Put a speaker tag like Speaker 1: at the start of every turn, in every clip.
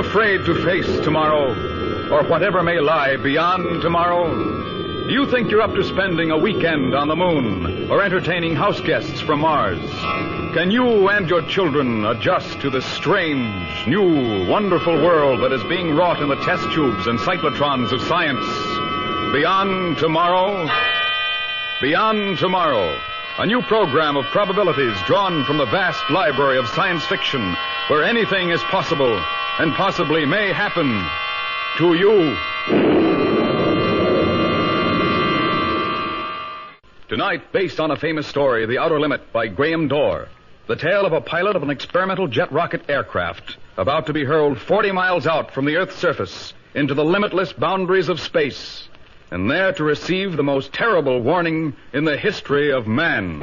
Speaker 1: afraid to face tomorrow, or whatever may lie beyond tomorrow? Do you think you're up to spending a weekend on the moon, or entertaining house guests from Mars? Can you and your children adjust to the strange, new, wonderful world that is being wrought in the test tubes and cyclotrons of science? Beyond tomorrow? Beyond Tomorrow, a new program of probabilities drawn from the vast library of science fiction, where anything is possible and possibly may happen to you. Tonight, based on a famous story, The Outer Limit by Graham Dorr, the tale of a pilot of an experimental jet rocket aircraft about to be hurled 40 miles out from the Earth's surface into the limitless boundaries of space, and there to receive the most terrible warning in the history of man.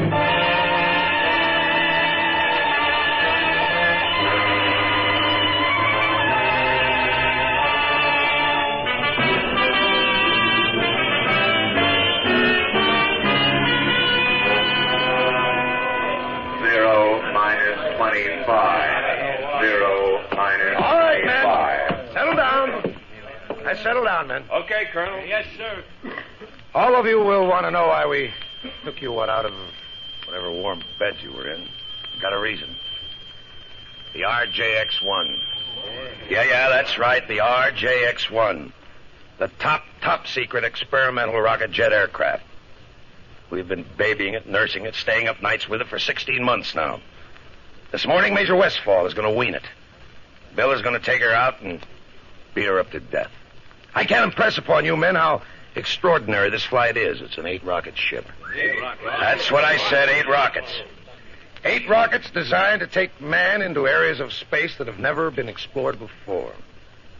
Speaker 2: Settle down, men.
Speaker 3: Okay, Colonel.
Speaker 4: Yes, sir.
Speaker 2: All of you will want to know why we took you out of whatever warm beds you were in. Got a reason. The RJX-1. Yeah, that's right, the RJX-1. The top secret experimental rocket jet aircraft. We've been babying it, nursing it, staying up nights with it for 16 months now. This morning, Major Westfall is going to wean it. Bill is going to take her out and beat her up to death. I can't impress upon you men how extraordinary this flight is. It's an 8-rocket ship.
Speaker 4: 8 rockets.
Speaker 2: That's what I said, 8 rockets. 8 rockets designed to take man into areas of space that have never been explored before.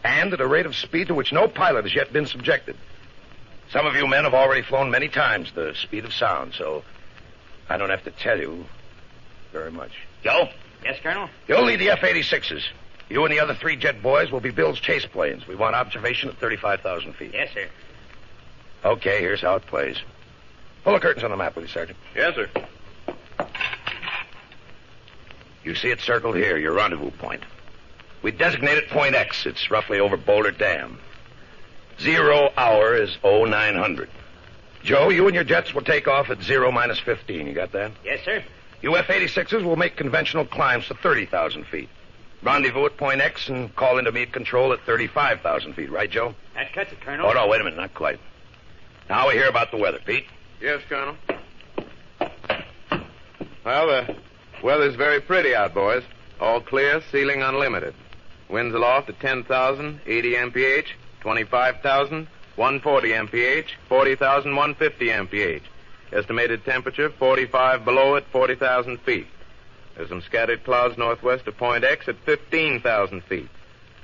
Speaker 2: And at a rate of speed to which no pilot has yet been subjected. Some of you men have already flown many times the speed of sound, so I don't have to tell you very much. Joe?
Speaker 4: Yes, Colonel?
Speaker 2: You'll lead the F-86s. You and the other 3 jet boys will be Bill's chase planes. We want observation at 35,000 feet.
Speaker 4: Yes, sir.
Speaker 2: Okay, here's how it plays. Pull the curtains on the map, will you, Sergeant?
Speaker 3: Yes, sir.
Speaker 2: You see it circled here, your rendezvous point. We designate it Point X. It's roughly over Boulder Dam. 0 hour is 0900. Joe, you and your jets will take off at 0 minus 15. You got that?
Speaker 4: Yes, sir.
Speaker 2: You F-86s will make conventional climbs to 30,000 feet. Rendezvous at Point X and call into meet control at 35,000 feet. Right, Joe?
Speaker 4: That cuts it, Colonel.
Speaker 2: Oh, no, wait a minute. Not quite. Now we hear about the weather. Pete?
Speaker 3: Yes, Colonel. Well, the weather's very pretty out, boys. All clear, ceiling unlimited. Winds aloft at 10,000, 80 mph, 25,000, 140 mph, 40,000, 150 mph. Estimated temperature, 45 below at 40,000 feet. There's some scattered clouds northwest of Point X at 15,000 feet.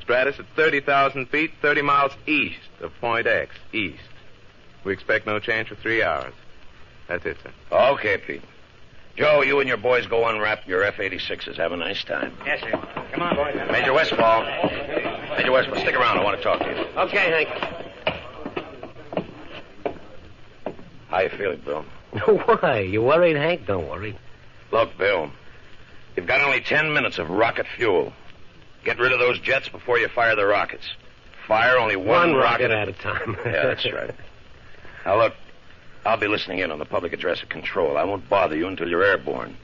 Speaker 3: Stratus at 30,000 feet, 30 miles east of Point X, east. We expect no change for 3 hours. That's it, sir.
Speaker 2: Okay, Pete. Joe, you and your boys go unwrap your F-86s. Have a nice time.
Speaker 4: Yes, sir. Come on, boys.
Speaker 2: Major Westfall, stick around. I want to talk to you.
Speaker 4: Okay, Hank.
Speaker 2: How you feeling, Bill?
Speaker 5: Why? You worried, Hank? Don't worry.
Speaker 2: Look, Bill, you've got only 10 minutes of rocket fuel. Get rid of those jets before you fire the rockets. Fire only one
Speaker 5: rocket at a time.
Speaker 2: Yeah, that's right. Now, look, I'll be listening in on the public address at control. I won't bother you until you're airborne.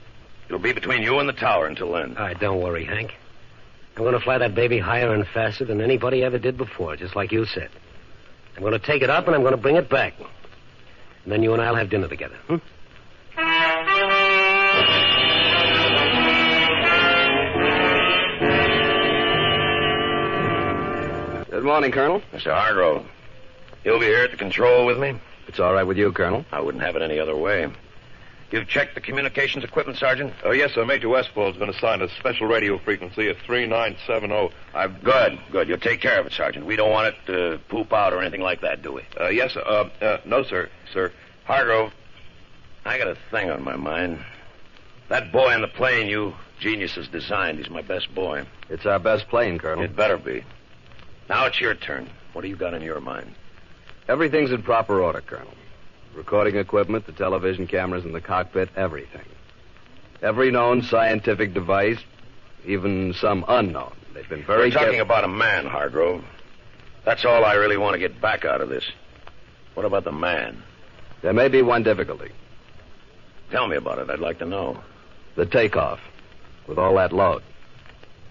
Speaker 2: It'll be between you and the tower until then.
Speaker 5: All right, don't worry, Hank. I'm going to fly that baby higher and faster than anybody ever did before, just like you said. I'm going to take it up and I'm going to bring it back. And then you and I'll have dinner together.
Speaker 6: Good morning, Colonel.
Speaker 2: Mr. Hargrove, you'll be here at the control with me?
Speaker 6: It's all right with you, Colonel.
Speaker 2: I wouldn't have it any other way. You've checked the communications equipment, Sergeant?
Speaker 3: Oh, yes, sir. Major Westfall's been assigned a special radio frequency of 3970.
Speaker 2: Good. You'll take care of it, Sergeant. We don't want it to poop out or anything like that, do we?
Speaker 3: Yes, sir. No, sir.
Speaker 2: Hargrove, I got a thing on my mind. That boy on the plane you geniuses designed, he's my best boy.
Speaker 6: It's our best plane, Colonel.
Speaker 2: It better be. Now it's your turn. What do you got in your mind?
Speaker 6: Everything's in proper order, Colonel. Recording equipment, the television cameras in the cockpit, everything. Every known scientific device, even some unknown. They've been
Speaker 2: We're
Speaker 6: very
Speaker 2: talking about a man, Hargrove. That's all I really want to get back out of this. What about the man?
Speaker 6: There may be one difficulty.
Speaker 2: Tell me about it. I'd like to know.
Speaker 6: The takeoff. With all that load.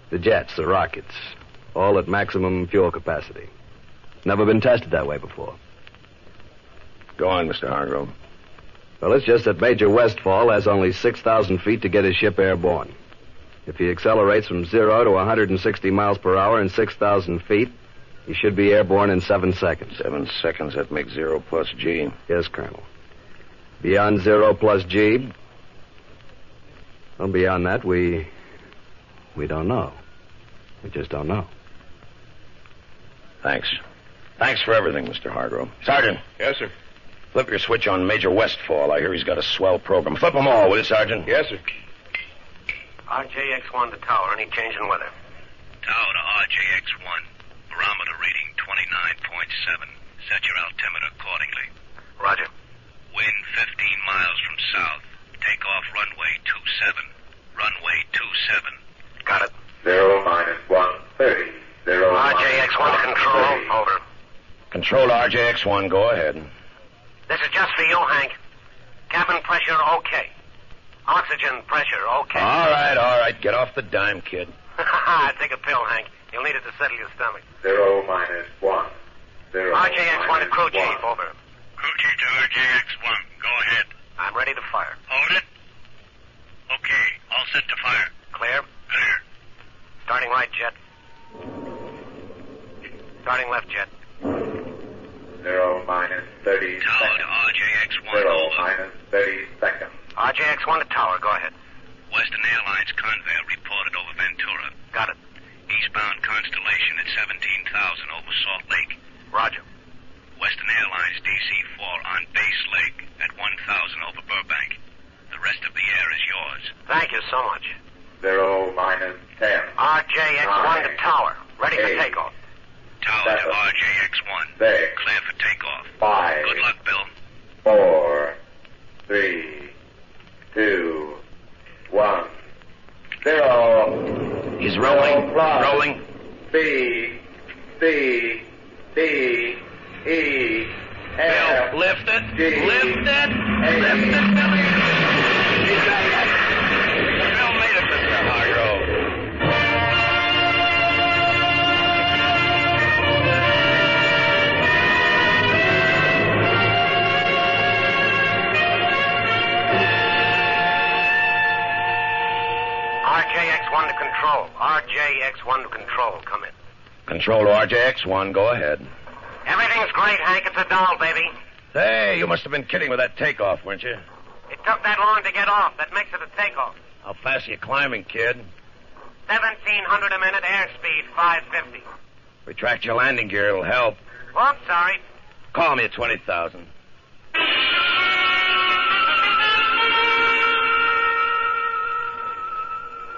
Speaker 6: The jets, the rockets. All at maximum fuel capacity. Never been tested that way before.
Speaker 2: Go on, Mr. Hargrove.
Speaker 6: Well, it's just that Major Westfall has only 6,000 feet to get his ship airborne. If he accelerates from 0 to 160 miles per hour in 6,000 feet, he should be airborne in 7 seconds.
Speaker 2: 7 seconds, that makes 0 plus G.
Speaker 6: Yes, Colonel. Beyond 0 plus G, well, beyond that, we don't know. We just don't know.
Speaker 2: Thanks. Thanks for everything, Mr. Hargrove. Sergeant.
Speaker 3: Yes, sir.
Speaker 2: Flip your switch on Major Westfall. I hear he's got a swell program. Flip them all, will you, Sergeant?
Speaker 3: Yes, sir.
Speaker 5: RJX-1 to tower. Any change in weather?
Speaker 7: Tower to RJX-1. Barometer reading 29.7. Set your altimeter accordingly.
Speaker 5: Roger.
Speaker 7: Wind 15 miles from south. Takeoff runway 27. Runway 27.
Speaker 5: Got it.
Speaker 8: 0 minus 130. 0
Speaker 5: RJX-1 to control. Over.
Speaker 2: Control RJX-1, go ahead.
Speaker 5: This is just for you, Hank. Cabin pressure, okay. Oxygen pressure, okay.
Speaker 2: All right. Get off the dime, kid.
Speaker 5: Take a pill, Hank. You'll need it to settle your stomach.
Speaker 8: 0 minus 1. 0
Speaker 5: RJX-1 to crew
Speaker 8: minus
Speaker 5: chief,
Speaker 8: 1.
Speaker 5: over.
Speaker 7: Crew chief to RJX-1. Go ahead.
Speaker 5: I'm ready to fire.
Speaker 7: Hold it. Okay, all set to fire.
Speaker 5: Clear?
Speaker 7: Clear.
Speaker 5: Starting right jet. Starting left jet.
Speaker 8: 0 minus 30
Speaker 7: Tower to
Speaker 8: seconds.
Speaker 7: RJX-1.
Speaker 8: 0
Speaker 7: Over.
Speaker 8: minus 30 seconds.
Speaker 5: RJX-1 to tower, go ahead.
Speaker 7: Western Airlines Convair reported over Ventura.
Speaker 5: Got it.
Speaker 7: Eastbound Constellation at 17,000 over Salt Lake.
Speaker 5: Roger.
Speaker 7: Western Airlines DC-4 on Base Lake at 1,000 over Burbank. The rest of the air is yours.
Speaker 5: Thank you so much.
Speaker 8: 0 minus 10.
Speaker 5: RJX-1 to tower. Ready for
Speaker 8: 8.
Speaker 5: takeoff.
Speaker 7: Tower to
Speaker 8: 7.
Speaker 7: RJX-1.
Speaker 8: 6.
Speaker 7: Clear for takeoff.
Speaker 8: 5.
Speaker 7: Good luck, Bill.
Speaker 8: 4. 3. 2. 1. 0.
Speaker 2: He's rolling.
Speaker 8: Plus.
Speaker 2: Rolling.
Speaker 8: B. C. D. E. F.
Speaker 2: Bill, lift it.
Speaker 8: G.
Speaker 2: Lift it.
Speaker 8: H.
Speaker 2: Lift it, Billy. He's got it. Bill made it, Mr. Hargrove.
Speaker 5: RJX-1 to control. RJX-1 to control. Come in.
Speaker 2: Control to RJX-1, go ahead.
Speaker 5: Everything's great, Hank. It's a doll, baby.
Speaker 2: Hey, you must have been kidding with that takeoff, weren't you?
Speaker 5: It took that long to get off. That makes it a takeoff.
Speaker 2: How fast are you climbing, kid?
Speaker 5: 1,700 a minute, airspeed 550.
Speaker 2: Retract your landing gear, it'll help.
Speaker 5: Oops, sorry.
Speaker 2: Call me at 20,000.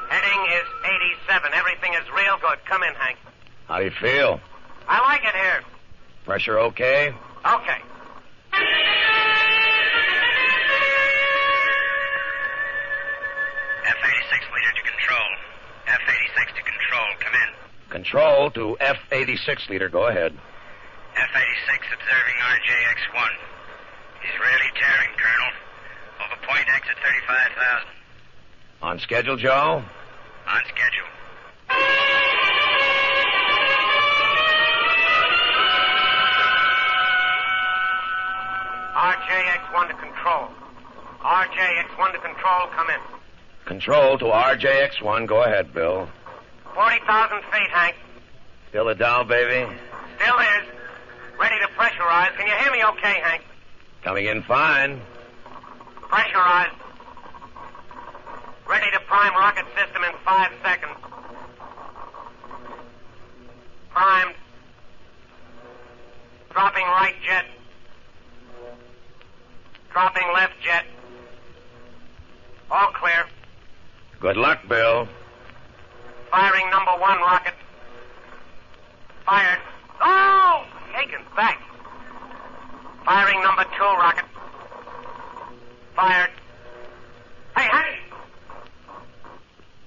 Speaker 5: Heading is 87. Everything is real good. Come in, Hank.
Speaker 2: How do you feel?
Speaker 5: I like it here.
Speaker 2: Pressure okay?
Speaker 5: Okay.
Speaker 7: F-86 leader to control. F-86 to control. Come in.
Speaker 2: Control to F-86 leader, go ahead.
Speaker 7: F-86 observing RJX-1. He's really tearing, Colonel. Over point exit 35,000.
Speaker 2: On schedule, Joe?
Speaker 7: On schedule.
Speaker 5: RJX-1 to control. RJX-1 to control. Come in.
Speaker 2: Control to RJX-1, go ahead, Bill.
Speaker 5: 40,000 feet, Hank.
Speaker 2: Still a down, baby?
Speaker 5: Still is. Ready to pressurize. Can you hear me okay, Hank?
Speaker 2: Coming in fine.
Speaker 5: Pressurized. Ready to prime rocket system in 5 seconds. Primed. Dropping right jet. Dropping left jet. All clear.
Speaker 2: Good luck, Bill.
Speaker 5: Firing number 1 rocket. Fired. Oh! Taken back. Firing number 2 rocket. Fired. Hey, hey!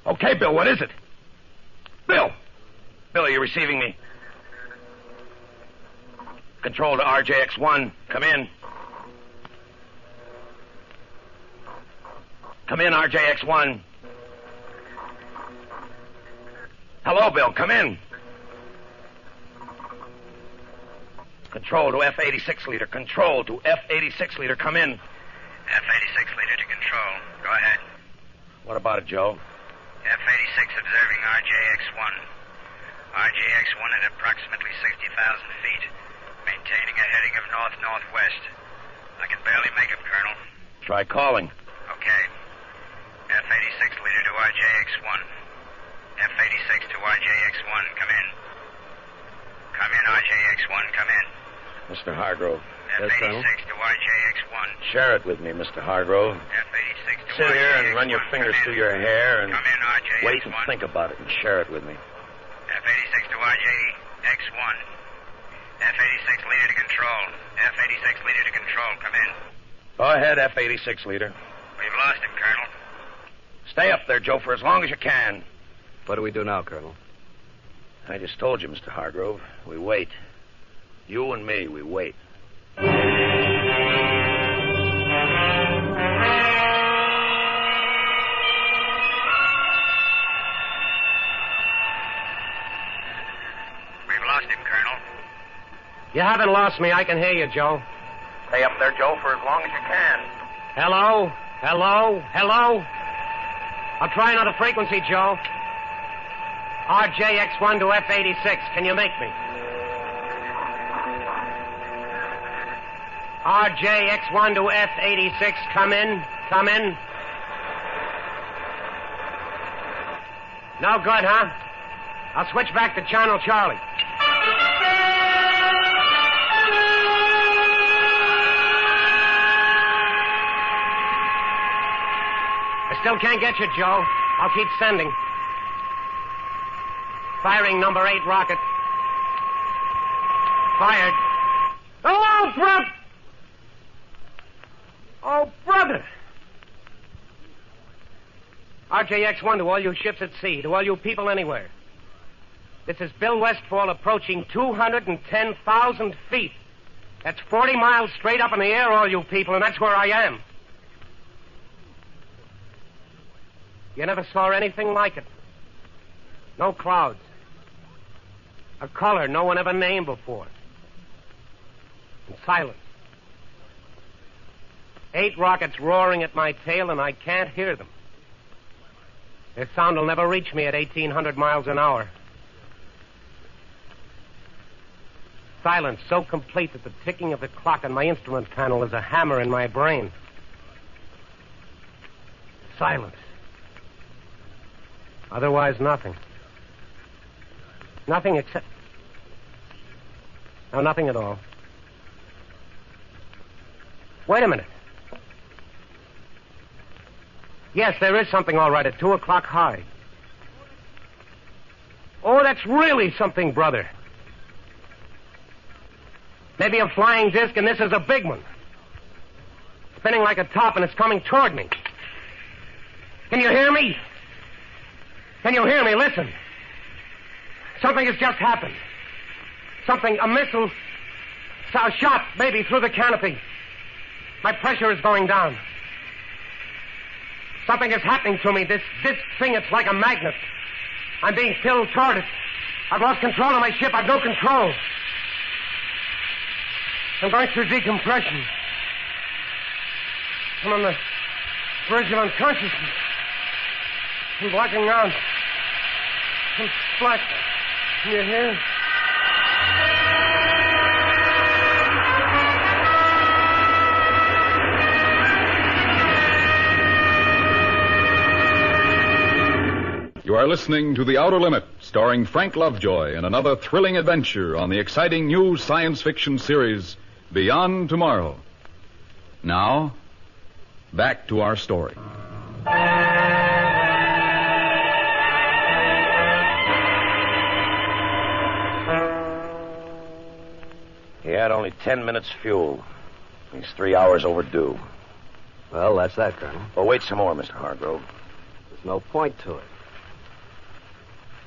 Speaker 2: Okay, Bill, what is it? Bill! receiving me? Control to RJX1. Come in. Come in, RJX1. Hello, Bill. Come in. Control to F-86 leader. Control to F-86 leader. Come in.
Speaker 7: F-86 leader to control. Go ahead.
Speaker 2: What about it, Joe?
Speaker 7: F-86 observing RJX-1. RJX-1 at approximately 60,000 feet, maintaining a heading of north-northwest. I can barely make him, Colonel.
Speaker 2: Try calling.
Speaker 7: Okay. F-86 leader to RJX-1. F-86 to RJX-1. Come in. Come in, RJX-1. Come in.
Speaker 2: Mr. Hargrove.
Speaker 7: F-86 to RJX-1.
Speaker 2: Share it with me, Mr. Hargrove.
Speaker 7: F-86 to
Speaker 2: Sit
Speaker 7: RJX-1.
Speaker 2: here and run your fingers through your hair and
Speaker 7: Come in, RJX-1.
Speaker 2: wait and think about it and share it with me.
Speaker 7: F-86 to RJX-1. F-86 leader to control. F-86 leader to control. Come in.
Speaker 2: Go ahead, F-86 leader.
Speaker 7: We've lost him, Colonel.
Speaker 2: Stay up there, Joe, for as long as you can.
Speaker 6: What do we do now, Colonel?
Speaker 2: I just told you, Mr. Hargrove. We wait. You and me, we wait.
Speaker 7: We've lost him, Colonel.
Speaker 5: You haven't lost me. I can hear you, Joe.
Speaker 2: Stay up there, Joe, for as long as you can.
Speaker 5: Hello? Hello? Hello? I'll try another frequency, Joe. RJX1 to F-86. Can you make me? RJX1 to F-86. Come in. Come in. No good, huh? I'll switch back to Channel Charlie. I still can't get you, Joe. I'll keep sending. Firing number 8 rocket. Fired. Hello, brother! Oh, brother! RJX-1 to all you ships at sea, to all you people anywhere. This is Bill Westfall approaching 210,000 feet. That's 40 miles straight up in the air, all you people, and that's where I am. You never saw anything like it. No clouds. A color no one ever named before. And silence. 8 rockets roaring at my tail, and I can't hear them. Their sound will never reach me at 1,800 miles an hour. Silence so complete that the ticking of the clock on my instrument panel is a hammer in my brain. Silence. Otherwise, nothing. Nothing except... No, nothing at all. Wait a minute. Yes, there is something all right at 2 o'clock high. Oh, that's really something, brother. Maybe a flying disc, and this is a big one. Spinning like a top, and it's coming toward me. Can you hear me? Can you hear me? Listen. Something has just happened. Something, a missile, a shot, maybe, through the canopy. My pressure is going down. Something is happening to me. This thing, it's like a magnet. I'm being pulled toward it. I've lost control of my ship. I've no control. I'm going through decompression. I'm on the verge of unconsciousness. I'm blacking out. I'm black. Can you hear?
Speaker 1: You are listening to The Outer Limit, starring Frank Lovejoy in another thrilling adventure on the exciting new science fiction series, Beyond Tomorrow. Now, back to our story.
Speaker 2: He had only 10 minutes fuel. He's 3 hours overdue.
Speaker 6: Well, that's that, Colonel.
Speaker 2: Well, wait some more, Mr. Hargrove.
Speaker 6: There's no point to it.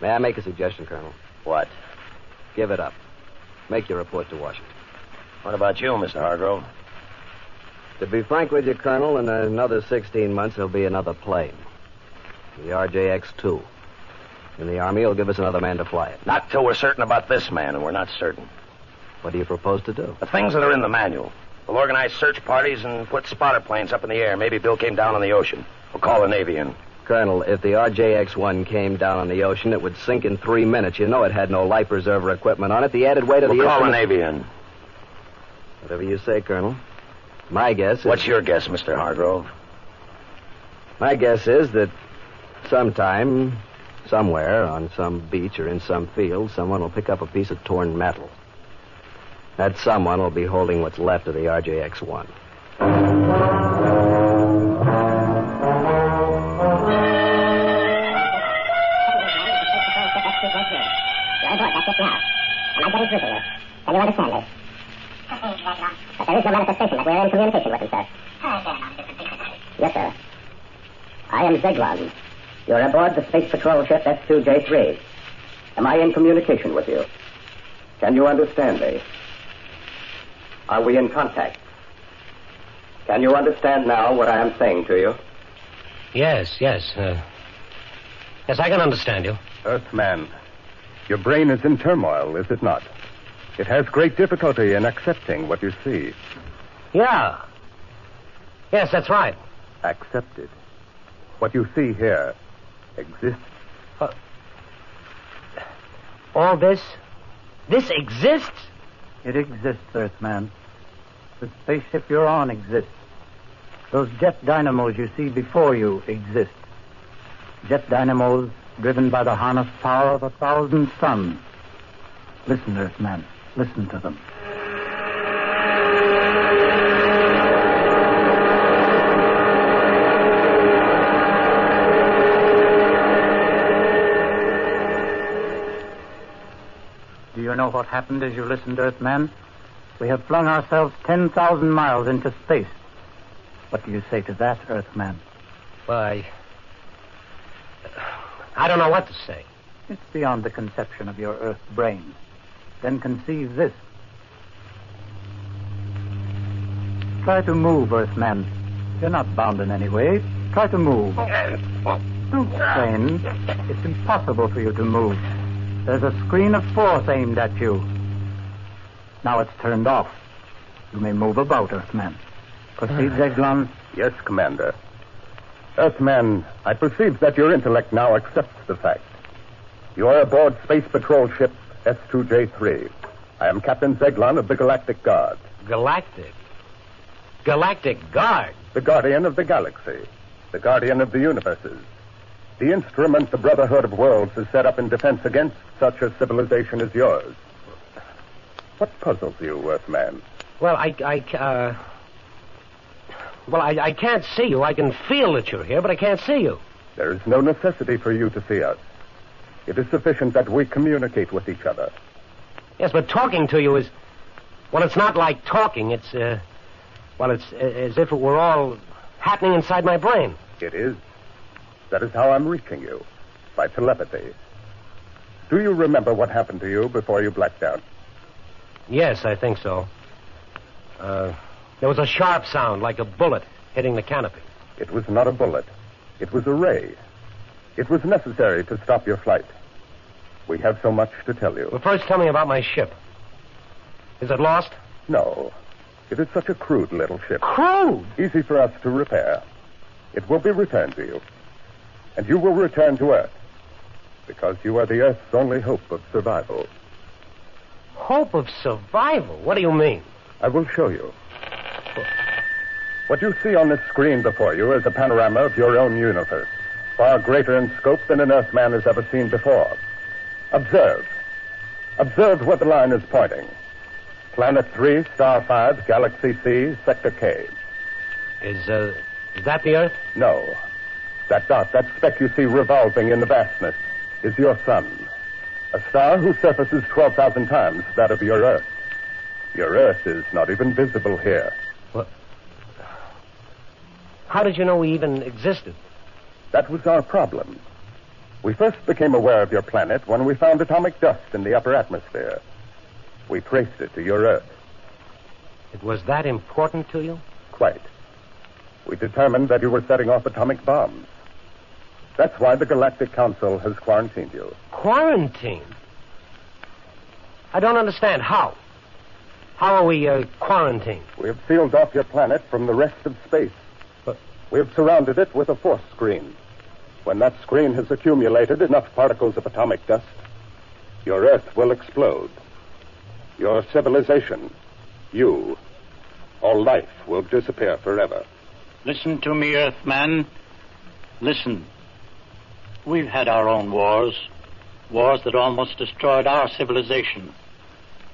Speaker 6: May I make a suggestion, Colonel?
Speaker 2: What?
Speaker 6: Give it up. Make your report to Washington.
Speaker 2: What about you, Mr. Hargrove?
Speaker 6: To be frank with you, Colonel, in another 16 months, there'll be another plane. The RJX-2. And the Army will give us another man to fly it.
Speaker 2: Not till we're certain about this man, and we're not certain.
Speaker 6: What do you propose to do?
Speaker 2: The things that are in the manual. We'll organize search parties and put spotter planes up in the air. Maybe Bill came down on the ocean. We'll call the Navy in.
Speaker 6: Colonel, if the RJX-1 came down on the ocean, it would sink in 3 minutes. You know it had no life preserver equipment on it. The added weight of
Speaker 2: We'll
Speaker 6: the
Speaker 2: call the
Speaker 6: instrument...
Speaker 2: Navy in.
Speaker 6: Whatever you say, Colonel. My guess is...
Speaker 2: What's your guess, Mr. Hargrove?
Speaker 6: My guess is that sometime, somewhere, on some beach or in some field, someone will pick up a piece of torn metal. That someone will be holding what's left of the RJX-1.
Speaker 9: Can you understand me? But there is no manifestation that we're in communication with him, sir. Yes, sir. I am Zeglon. You're aboard the Space Patrol ship S2J3. Am I in communication with you? Can you understand me? Are we in contact? Can you understand now what I am saying to you?
Speaker 5: Yes. Yes, I can understand you.
Speaker 10: Earthman, your brain is in turmoil, is it not? It has great difficulty in accepting what you see.
Speaker 5: Yeah. Yes, that's right.
Speaker 10: Accepted. What you see here exists.
Speaker 5: All this? This exists?
Speaker 11: It exists, Earthman. The spaceship you're on exists. Those jet dynamos you see before you exist. Jet dynamos driven by the harness power of 1,000 suns. Listen, Earthman. Listen to them. Do you know what happened as you listened, Earthman? We have flung ourselves 10,000 miles into space. What do you say to that, Earthman?
Speaker 5: Well, I don't know what to say.
Speaker 11: It's beyond the conception of your Earth brain. Then conceive this. Try to move, Earthman. You're not bound in any way. Try to move. Don't strain. It's impossible for you to move. There's a screen of force aimed at you. Now it's turned off. You may move about, Earthman. Proceed, Zeglon.
Speaker 10: Yes, Commander. Earthman, I perceive that your intellect now accepts the fact. You are aboard Space Patrol ship S2J3. I am Captain Zeglon of the Galactic Guard.
Speaker 5: Galactic? Galactic Guard?
Speaker 10: The guardian of the galaxy. The guardian of the universes. The instrument the Brotherhood of Worlds has set up in defense against such a civilization as yours. What puzzles you, Earthman?
Speaker 5: Well, I can't see you. I can feel that you're here, but I can't see you.
Speaker 10: There is no necessity for you to see us. It is sufficient that we communicate with each other.
Speaker 5: Yes, but talking to you is... Well, it's not like talking. It's as if it were all happening inside my brain.
Speaker 10: It is. That is how I'm reaching you. By telepathy. Do you remember what happened to you before you blacked out?
Speaker 5: Yes, I think so. There was a sharp sound, like a bullet hitting the canopy.
Speaker 10: It was not a bullet. It was a ray. It was necessary to stop your flight. We have so much to tell you.
Speaker 5: Well, first tell me about my ship. Is it lost?
Speaker 10: No. It is such a crude little ship.
Speaker 5: Crude?
Speaker 10: Easy for us to repair. It will be returned to you. And you will return to Earth. Because you are the Earth's only hope of survival.
Speaker 5: Hope of survival? What do you mean?
Speaker 10: I will show you. What you see on this screen before you is a panorama of your own universe, far greater in scope than an Earthman has ever seen before. Observe. Observe where the line is pointing. Planet 3, Star 5, Galaxy C, Sector K.
Speaker 5: Is that the Earth?
Speaker 10: No. That dot, that speck you see revolving in the vastness, is your sun. A star whose surface is 12,000 times that of your Earth. Your Earth is not even visible here.
Speaker 5: What? How did you know we even existed?
Speaker 10: That was our problem. We first became aware of your planet when we found atomic dust in the upper atmosphere. We traced it to your Earth.
Speaker 5: It was that important to you?
Speaker 10: Quite. We determined that you were setting off atomic bombs. That's why the Galactic Council has quarantined you.
Speaker 5: Quarantine? I don't understand. How? How are we quarantined?
Speaker 10: We have sealed off your planet from the rest of space.
Speaker 5: But
Speaker 10: we have surrounded it with a force screen. When that screen has accumulated enough particles of atomic dust, your Earth will explode. Your civilization, you, all life will disappear forever.
Speaker 11: Listen to me, Earthman. Listen. We've had our own wars that almost destroyed our civilization.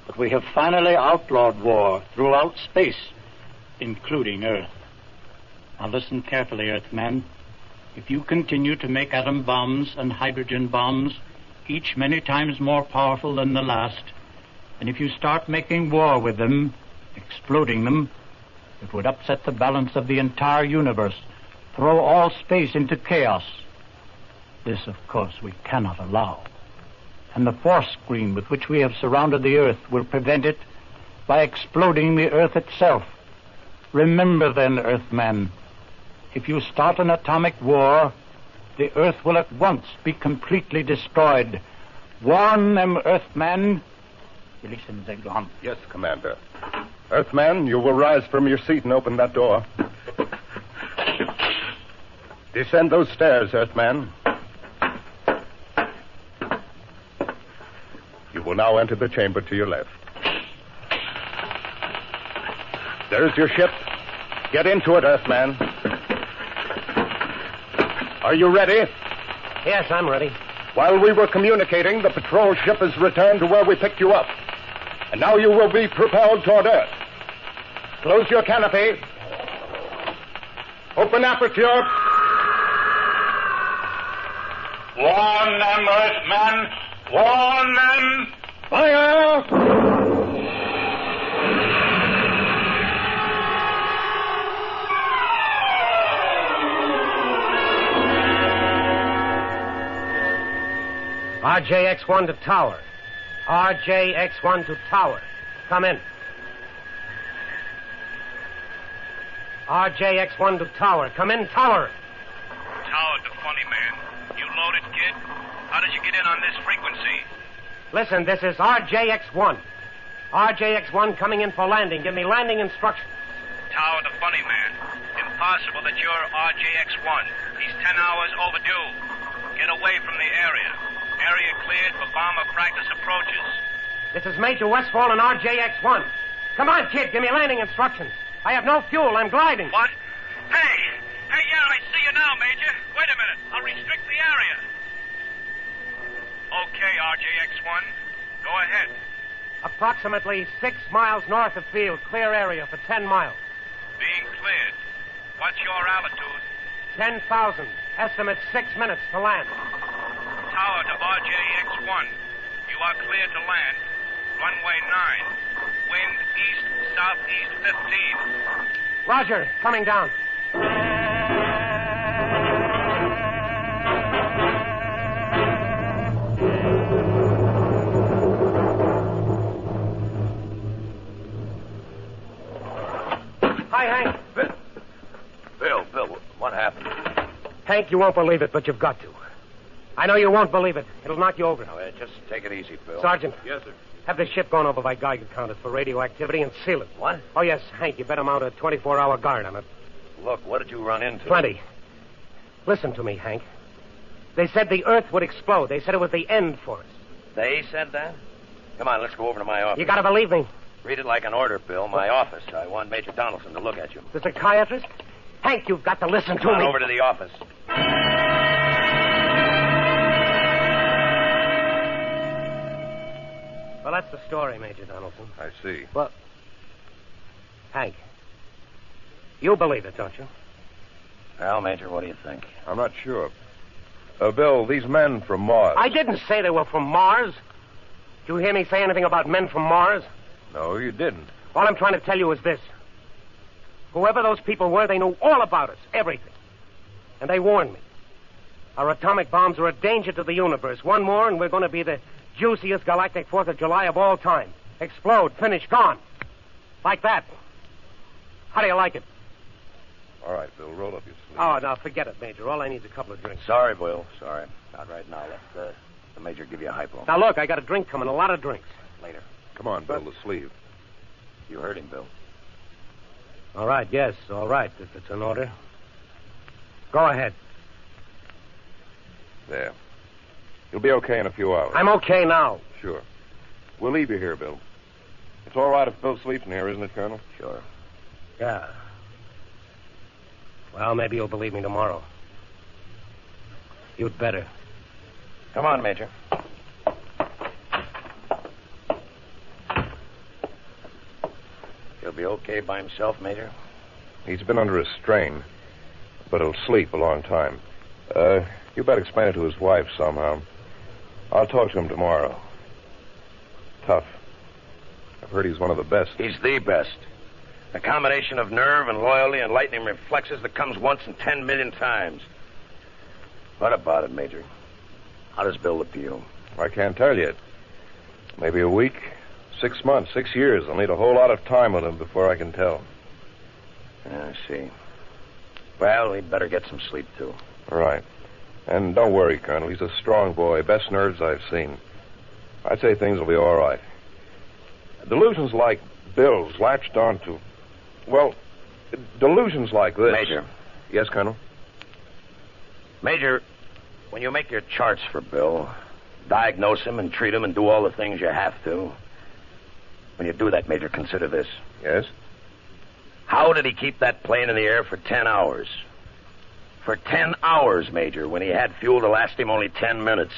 Speaker 11: But we have finally outlawed war throughout space, including Earth. Now listen carefully, Earthman. If you continue to make atom bombs and hydrogen bombs, each many times more powerful than the last, and if you start making war with them, exploding them, it would upset the balance of the entire universe, throw all space into chaos. This, of course, we cannot allow. And the force screen with which we have surrounded the Earth will prevent it by exploding the Earth itself. Remember then, Earthman, if you start an atomic war, the Earth will at once be completely destroyed. Warn them, Earthman. Listen, Zeglan.
Speaker 10: Yes, Commander. Earthman, you will rise from your seat and open that door. Descend those stairs, Earthman. You will now enter the chamber to your left. There's your ship. Get into it, Earthman. Are you ready?
Speaker 5: Yes, I'm ready.
Speaker 10: While we were communicating, the patrol ship has returned to where we picked you up. And now you will be propelled toward Earth. Close your canopy. Open aperture.
Speaker 2: Warn them, Earthmen. Warn them.
Speaker 10: Fire!
Speaker 5: RJX-1 to tower. RJX-1 to tower. Come in. RJX-1 to tower. Come in, tower.
Speaker 7: Tower, the funny man. You loaded, kid? How did you get in on this frequency?
Speaker 5: Listen, this is RJX-1. RJX-1 coming in for landing. Give me landing instructions.
Speaker 7: Tower, the funny man. Impossible that you're RJX-1. He's 10 hours overdue. Get away from the area. Area cleared for bomber practice approaches.
Speaker 5: This is Major Westfall and RJX-1. Come on, kid, give me landing instructions. I have no fuel. I'm gliding.
Speaker 7: What? Hey, yeah, I see you now, Major. Wait a minute. I'll restrict the area. Okay, RJX-1. Go ahead.
Speaker 5: Approximately 6 miles north of field. Clear area for 10 miles.
Speaker 7: Being cleared. What's your altitude?
Speaker 5: 10,000. Estimate 6 minutes to land.
Speaker 7: Tower to RJX-1. You are cleared to land. Runway 9. Wind east-southeast 15.
Speaker 5: Roger. Coming down. Hi, Hank.
Speaker 2: Bill, what happened?
Speaker 5: Hank, you won't believe it, but you've got to. I know you won't believe it. It'll knock you over.
Speaker 2: Now, just take it easy, Bill.
Speaker 5: Sergeant.
Speaker 2: Yes, sir.
Speaker 5: Have the ship gone over by Geiger counters for radioactivity and seal it.
Speaker 2: What?
Speaker 5: Oh, yes, Hank, you better mount a 24-hour guard on it.
Speaker 2: Look, what did you run into?
Speaker 5: Plenty. Listen to me, Hank. They said the Earth would explode. They said it was the end for us.
Speaker 2: They said that? Come on, let's go over to my office.
Speaker 5: You gotta believe me.
Speaker 2: Read it like an order, Bill. My office. I want Major Donaldson to look at you.
Speaker 5: The psychiatrist? Hank, you've got to listen to
Speaker 2: Come on
Speaker 5: me.
Speaker 2: over to the office.
Speaker 5: Well, that's the story, Major Donaldson.
Speaker 3: I see.
Speaker 5: Well, Hank, you believe it, don't you?
Speaker 2: Well, Major, what do you think?
Speaker 3: I'm not sure. Bill, these men from Mars.
Speaker 5: I didn't say they were from Mars. Did you hear me say anything about men from Mars?
Speaker 3: No, you didn't.
Speaker 5: All I'm trying to tell you is this. Whoever those people were, they knew all about us, everything. And they warned me. Our atomic bombs are a danger to the universe. One more, and we're going to be the juiciest galactic 4th of July of all time. Explode, finish, gone. Like that. How do you like it?
Speaker 12: All right, Bill, roll up your sleeve.
Speaker 5: Oh, now forget it, Major. All I need is a couple of drinks.
Speaker 2: Sorry, Bill. Sorry. Not right now. Let the Major give you a hypo.
Speaker 5: Now, look, I got a drink coming, a lot of drinks.
Speaker 2: Later.
Speaker 12: Come on, Bill, the sleeve.
Speaker 2: You heard him, Bill.
Speaker 5: All right, yes, all right, if it's in order. Go ahead.
Speaker 12: There. You'll be okay in a few hours.
Speaker 5: I'm okay now.
Speaker 12: Sure. We'll leave you here, Bill. It's all right if Bill sleeps in here, isn't it, Colonel?
Speaker 2: Sure.
Speaker 5: Yeah. Well, maybe you'll believe me tomorrow. You'd better.
Speaker 2: Come on, Major. He'll be okay by himself, Major?
Speaker 12: He's been under a strain, but he'll sleep a long time. You better explain it to his wife somehow. I'll talk to him tomorrow. Tough. I've heard he's one of the best.
Speaker 2: He's the best. A combination of nerve and loyalty and lightning reflexes that comes once in 10 million times. What about it, Major? How does Bill look to you?
Speaker 12: I can't tell yet. Maybe a week, 6 months, 6 years. I'll need a whole lot of time with him before I can tell.
Speaker 2: I see. Well, he'd better get some sleep, too.
Speaker 12: All right. And don't worry, Colonel. He's a strong boy. Best nerves I've seen. I'd say things will be all right. Delusions like Bill's latched onto... Well, delusions like this...
Speaker 2: Major.
Speaker 12: Yes, Colonel?
Speaker 2: Major, when you make your charts for Bill, diagnose him and treat him and do all the things you have to, when you do that, Major, consider this.
Speaker 12: Yes?
Speaker 2: How did he keep that plane in the air for 10 hours? For 10 hours, Major, when he had fuel to last him only 10 minutes.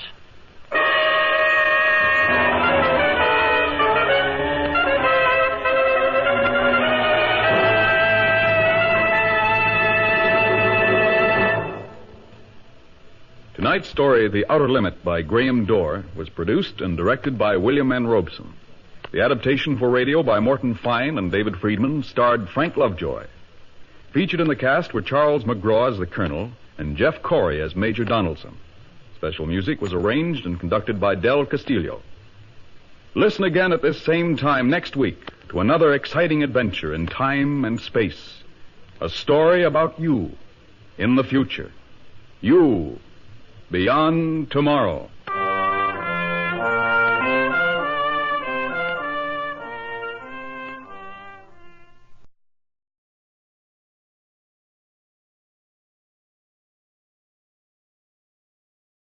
Speaker 1: Tonight's story, The Outer Limit by Graham Dorr, was produced and directed by William N. Robeson. The adaptation for radio by Morton Fine and David Friedman starred Frank Lovejoy. Featured in the cast were Charles McGraw as the Colonel and Jeff Corey as Major Donaldson. Special music was arranged and conducted by Del Castillo. Listen again at this same time next week to another exciting adventure in time and space. A story about you in the future. You beyond tomorrow.